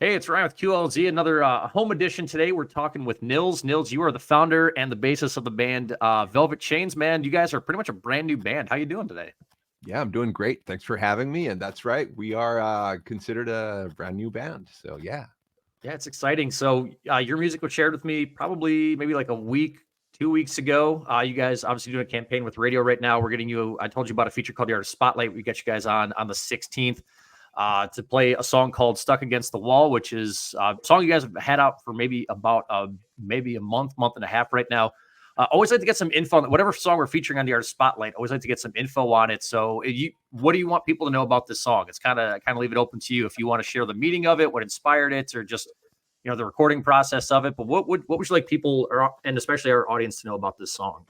Hey, it's Ryan with QLZ, another home edition today. We're talking with Nils. Nils, you are the founder and the bassist of the band Velvet Chains, man. You guys are pretty much a brand new band. How you doing today? Yeah, I'm doing great. Thanks for having me. And that's right, we are considered a brand new band. So yeah. Yeah, it's exciting. So your music was shared with me probably maybe like a week, 2 weeks ago. You guys obviously doing a campaign with radio right now. We're getting you, I told you about a feature called the Artist Spotlight. We got you guys on the 16th to play a song called Stuck Against the Wall, which is a song you guys have had out for maybe about maybe a month and a half right now. Always like to get some info on whatever song we're featuring on the Artist Spotlight. Always like to get some info on it. So, what do you want people to know about this song? It's kind of leave it open to you if you want to share the meaning of it, what inspired it, or just the recording process of it. But what would you like people, and especially our audience, to know about this song?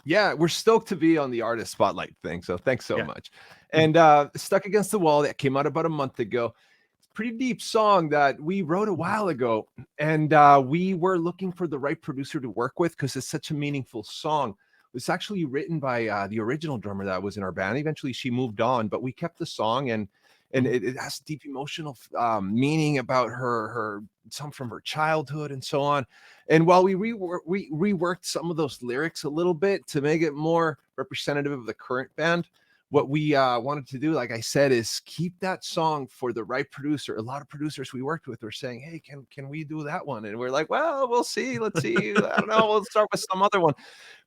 Yeah, we're stoked to be on the Artist Spotlight thing. So thanks so Yeah. much. And Stuck Against the Wall, that came out about a month ago. It's a pretty deep song that we wrote a while ago. And we were looking for the right producer to work with because it's such a meaningful song. It's actually written by the original drummer that was in our band. Eventually she moved on, but we kept the song, and it has deep emotional meaning about her some from her childhood and so on. And while we reworked some of those lyrics a little bit to make it more representative of the current band, what we wanted to do, like I said, is keep that song for the right producer. A lot of producers we worked with were saying, hey, can we do that one? And we're like, well, we'll see. Let's see. I don't know. We'll start with some other one.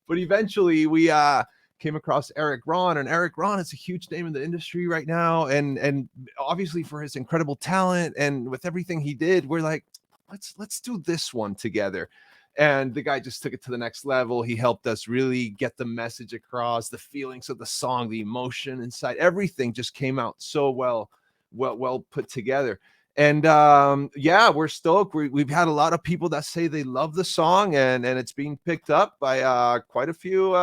But eventually we came across Eric Ron, and Eric Ron is a huge name in the industry right now. And obviously for his incredible talent and with everything he did, we're like, let's do this one together. And the guy just took it to the next level. He helped us really get the message across, the feelings of the song, the emotion inside, everything just came out so well put together. And yeah, we're stoked. We've had a lot of people that say they love the song, and it's being picked up by quite a few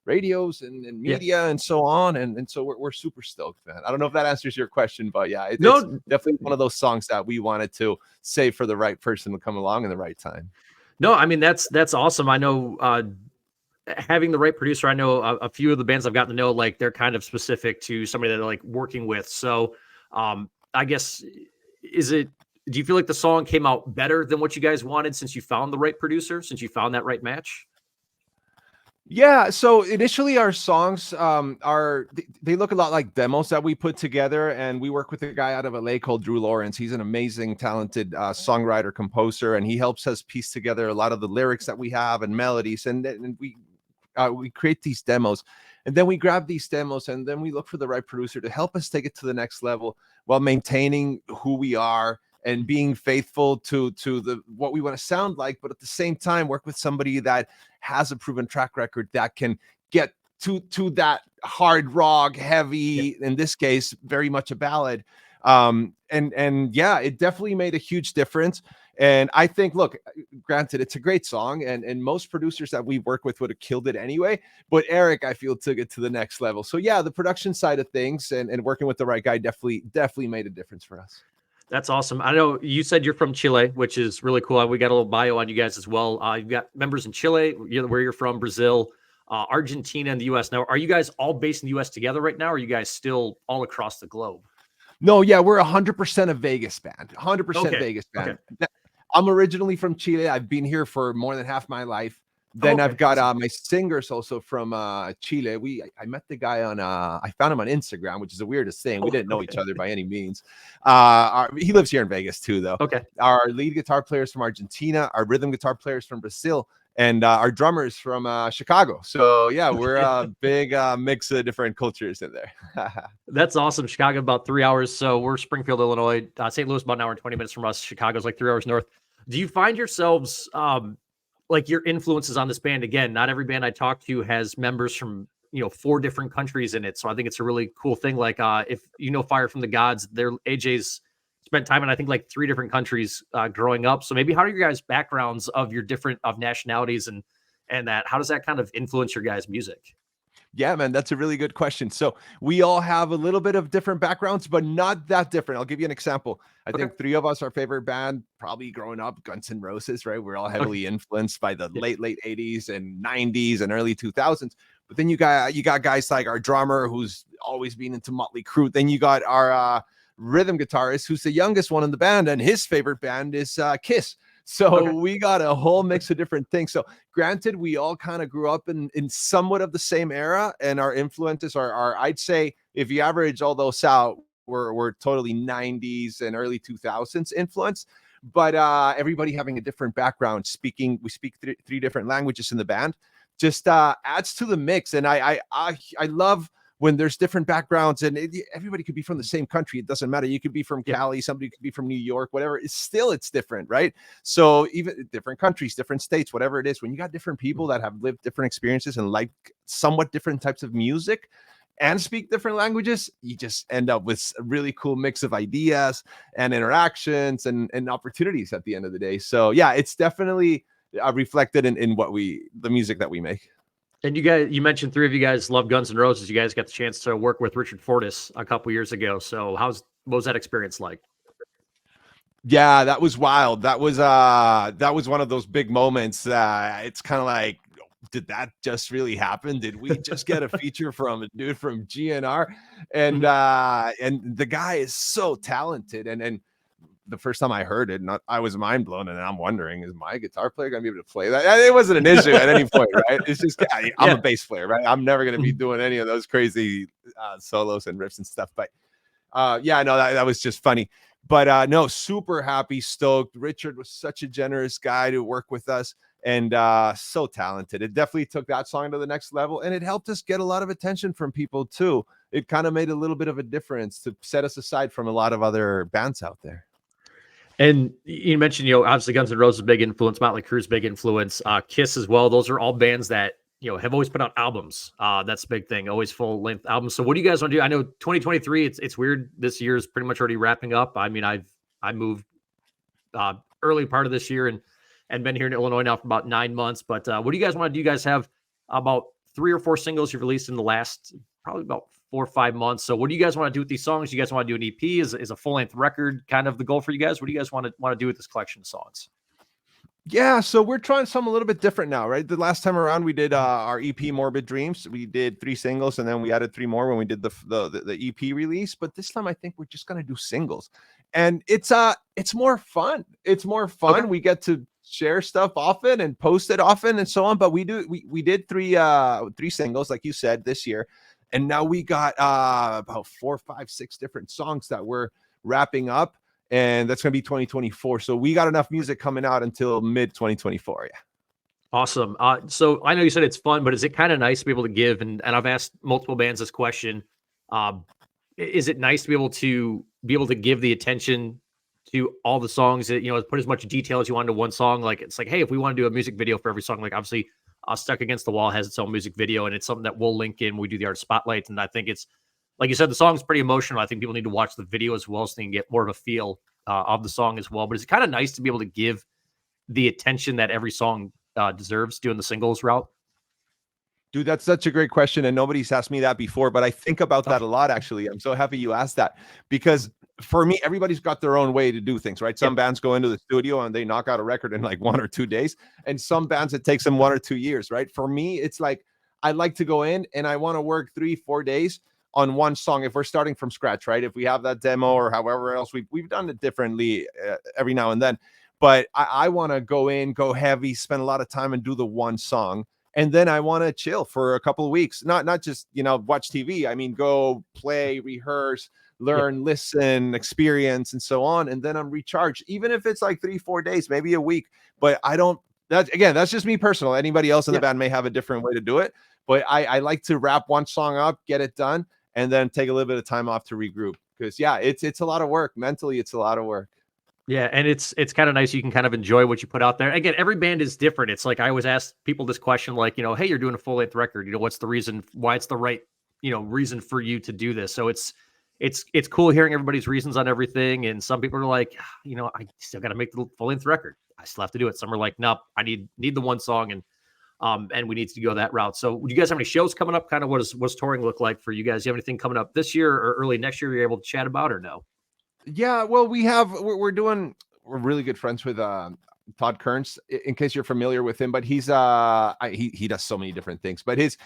radios and Yeah. media and so on. And so we're super stoked, man. I don't know if that answers your question, but yeah, it's No, definitely one of those songs that we wanted to say for the right person to come along in the right time. no. I mean, that's awesome. I know having the right producer. I know a few of the bands I've gotten to know, like they're kind of specific to somebody that they're like working with. So, I guess is it? Do you feel like the song came out better than what you guys wanted since you found the right producer, since you found that right match? Yeah, so initially our songs they look a lot like demos that we put together, and we work with a guy out of LA called Drew Lawrence. He's an amazing, talented songwriter, composer, and he helps us piece together a lot of the lyrics that we have and melodies, and we create these demos, and then we grab these demos, and then we look for the right producer to help us take it to the next level while maintaining who we are and being faithful to the what we want to sound like, but at the same time work with somebody that has a proven track record that can get to that hard rock heavy, in this case very much a ballad. And yeah, it definitely made a huge difference. And I think, look, granted, it's a great song, and most producers that we work with would have killed it anyway, but Eric, I feel, took it to the next level. So yeah, the production side of things and working with the right guy definitely made a difference for us. That's awesome. I know you said you're from Chile, which is really cool. We got a little bio on you guys as well. You've got members in Chile, where you're from, Brazil, Argentina, and the U.S. Now, are you guys all based in the U.S. together right now, or are you guys still all across the globe? No, yeah, we're 100% a Vegas band. 100% Okay. Vegas band. Okay. I'm originally from Chile. I've been here for more than half my life. Oh, Then okay. I've got Awesome. my singers also from Chile. I met the guy on I found him on Instagram, which is the weirdest thing. We didn't know each other by any means. He lives here in Vegas too, though. Okay. Our lead guitar players from Argentina, our rhythm guitar players from Brazil, and our drummers from Chicago. So yeah, we're a big mix of different cultures in there. That's awesome. Chicago, about 3 hours. So we're Springfield, Illinois. St. Louis, about an hour and 20 minutes from us. Chicago's like 3 hours north. Do you find yourselves like your influences on this band? Again, not every band I talk to has members from 4 different countries in it. So I think it's a really cool thing. Like if Fire from the Gods, their AJ's spent time in I think like 3 different countries growing up. So maybe how are your guys' backgrounds of your different of nationalities and that how does that kind of influence your guys' music? Yeah, man, that's a really good question. So we all have a little bit of different backgrounds, but not that different. I'll give you an example. I Okay. think 3 of us, our favorite band, probably growing up, Guns N' Roses, right? We're all Okay. heavily influenced by the Yeah. late 80s and 90s and early 2000s. But then you got guys like our drummer who's always been into Motley Crue. Then you got our rhythm guitarist who's the youngest one in the band, and his favorite band is Kiss. So we got a whole mix of different things. So granted, we all kind of grew up in somewhat of the same era, and our influences are I'd say if you average all those out, we're totally 90s and early 2000s influence. But everybody having a different background, we speak three different languages in the band, just adds to the mix. And I love when there's different backgrounds, and everybody could be from the same country. It doesn't matter. You could be from Cali, somebody could be from New York, whatever. It's different, right? So even different countries, different states, whatever it is, when you got different people that have lived different experiences and like somewhat different types of music and speak different languages, you just end up with a really cool mix of ideas and interactions and opportunities at the end of the day. So yeah, it's definitely reflected in the music that we make. And you mentioned three of you guys love Guns N' Roses. You guys got the chance to work with Richard Fortus a couple years ago. So what was that experience like? Yeah, that was wild. That was one of those big moments. It's kind of like, did that just really happen? Did we just get a feature from a dude from GNR? And the guy is so talented. And the first time I heard it, I was mind blown, and I'm wondering, is my guitar player going to be able to play that? It wasn't an issue at any point, right? It's just, I'm a bass player, right? I'm never going to be doing any of those crazy solos and riffs and stuff. But that was just funny. But no, super happy, stoked. Richard was such a generous guy to work with us, and so talented. It definitely took that song to the next level, and it helped us get a lot of attention from people too. It kind of made a little bit of a difference to set us aside from a lot of other bands out there. And you mentioned, obviously Guns N' Roses big influence, Motley Crue's big influence, Kiss as well. Those are all bands that, have always put out albums. That's a big thing, always full length albums. So what do you guys want to do? I know 2023, it's weird. This year is pretty much already wrapping up. I mean, I moved early part of this year and been here in Illinois now for about 9 months. But what do you guys want to do? You guys have about 3 or 4 singles you've released in the last probably about 4 or 5 months. So what do you guys want to do with these songs? You guys want to do an EP? Is a full length record kind of the goal for you guys? What do you guys want to do with this collection of songs? Yeah, so we're trying something a little bit different now, right? The last time around we did our EP Morbid Dreams. We did 3 singles, and then we added 3 more when we did the EP release. But this time I think we're just gonna do singles, and it's more fun. It's more fun. Okay. We get to share stuff often and post it often and so on. But we did 3 singles, like you said, this year. And now we got about 4, 5, 6 different songs that we're wrapping up, and that's going to be 2024. So we got enough music coming out until mid 2024. Yeah. Awesome. So I know you said it's fun, but is it kind of nice to be able to give? And I've asked multiple bands this question. Is it nice to be able to give the attention to all the songs that, put as much detail as you want into one song? Like, it's like, hey, if we want to do a music video for every song, like obviously Stuck Against the Wall has its own music video, and it's something that we'll link in. We do the art spotlights, and I think it's, like you said, the song's pretty emotional. I think people need to watch the video as well so they can get more of a feel of the song as well. But it's kind of nice to be able to give the attention that every song deserves doing the singles route. Dude, that's such a great question, and nobody's asked me that before, but I think about that a lot, actually. I'm so happy you asked that, because for me, everybody's got their own way to do things, right? Some bands go into the studio and they knock out a record in like 1 or 2 days, and some bands it takes them 1 or 2 years, right? For me, it's like I like to go in and I want to work 3, 4 days on one song if we're starting from scratch, right? If we have that demo or however else, we've done it differently every now and then, but I want to go in, go heavy, spend a lot of time and do the one song. And then I want to chill for a couple of weeks, not just, watch TV. I mean, go play, rehearse, learn, listen, experience, and so on. And then I'm recharged, even if it's like 3, 4 days, maybe a week. But that's just me personal. Anybody else in the band may have a different way to do it. But I like to wrap one song up, get it done, and then take a little bit of time off to regroup. Because it's a lot of work. Mentally, it's a lot of work. Yeah, and it's kind of nice. You can kind of enjoy what you put out there. Again, every band is different. It's like I always ask people this question, like, hey, you're doing a full length record. What's the reason? Why it's the right, reason for you to do this? So it's cool hearing everybody's reasons on everything. And some people are like, I still got to make the full length record. I still have to do it. Some are like, nope, I need the one song, and we need to go that route. So, do you guys have any shows coming up? Kind of what's touring look like for you guys? Do you have anything coming up this year or early next year you're able to chat about, or no? Yeah, well, we're really good friends with Todd Kearns, in case you're familiar with him, but he's he does so many different things, but his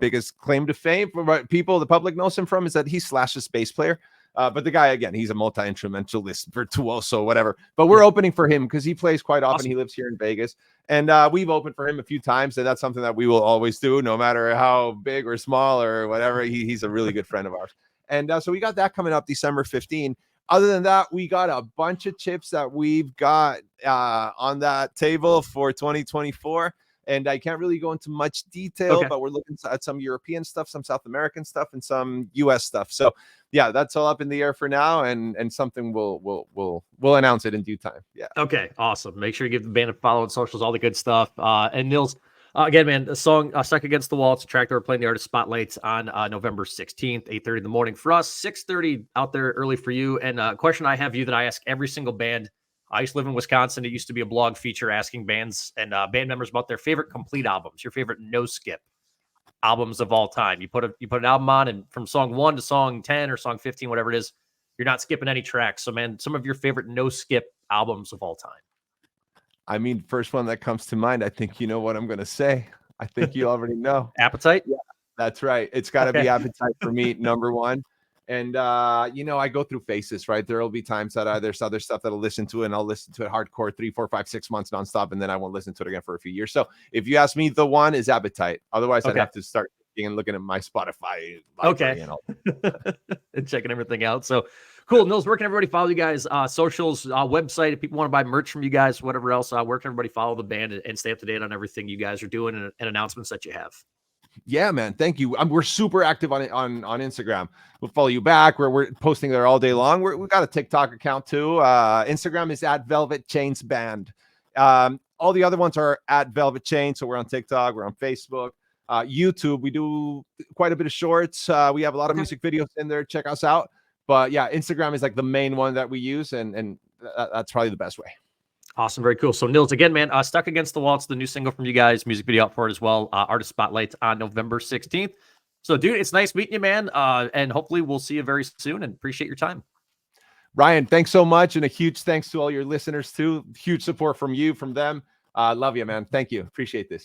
biggest claim to fame, from what the public knows him from, is that he's Slash's bass player. But the guy, again, he's a multi-instrumentalist, virtuoso, whatever. But we're opening for him because he plays quite often. Awesome. He lives here in Vegas. And we've opened for him a few times. And that's something that we will always do, no matter how big or small or whatever. He's a really good friend of ours. And so we got that coming up December 15. Other than that, we got a bunch of chips that we've got on that table for 2024. And I can't really go into much detail, but we're looking at some European stuff, some South American stuff, and some US stuff. So yeah, that's all up in the air for now, and something we'll announce it in due time. Yeah. Okay, awesome. Make sure you give the band a follow on socials, all the good stuff. And Nils, again, man, the song "Stuck Against the Wall." It's a track that we're playing the artist spotlights on November 16th, 8:30 in the morning for us, 6:30 out there early for you. And a question I have you that I ask every single band. I used to live in Wisconsin. It used to be a blog feature asking bands and band members about their favorite complete albums, your favorite no skip albums of all time. You put an album on, and from song 1 to song 10 or song 15, whatever it is, you're not skipping any tracks. So, man, some of your favorite no skip albums of all time. I mean, first one that comes to mind, I think you know what I'm going to say. I think you already know. Appetite? Yeah, that's right. It's got to be Appetite for me, number one. And, I go through phases, right? There will be times that there's other stuff that I'll listen to, and I'll listen to it hardcore 3, 4, 5, 6 months nonstop, and then I won't listen to it again for a few years. So if you ask me, the one is Appetite. Otherwise, I'd have to start and looking at my Spotify library and all. And checking everything out. So cool. Nils, where can everybody follow you guys? Socials, website, if people want to buy merch from you guys, whatever else, where can everybody follow the band and stay up to date on everything you guys are doing and announcements that you have? Yeah, man. Thank you. We're super active on Instagram. We'll follow you back. We're posting there all day long. We've got a TikTok account too. Instagram is at Velvet Chains Band. All the other ones are at Velvet Chain. So we're on TikTok. We're on Facebook. YouTube, we do quite a bit of shorts. We have a lot of music videos in there. Check us out. But yeah, Instagram is like the main one that we use, and that's probably the best way. Awesome. Very cool. So Nils, again, man, Stuck Against the Wall. It's the new single from you guys. Music video out for it as well. Artist spotlight on November 16th. So, dude, it's nice meeting you, man. And hopefully we'll see you very soon, and appreciate your time. Ryan, thanks so much. And a huge thanks to all your listeners too. Huge support from you, from them. Love you, man. Thank you. Appreciate this.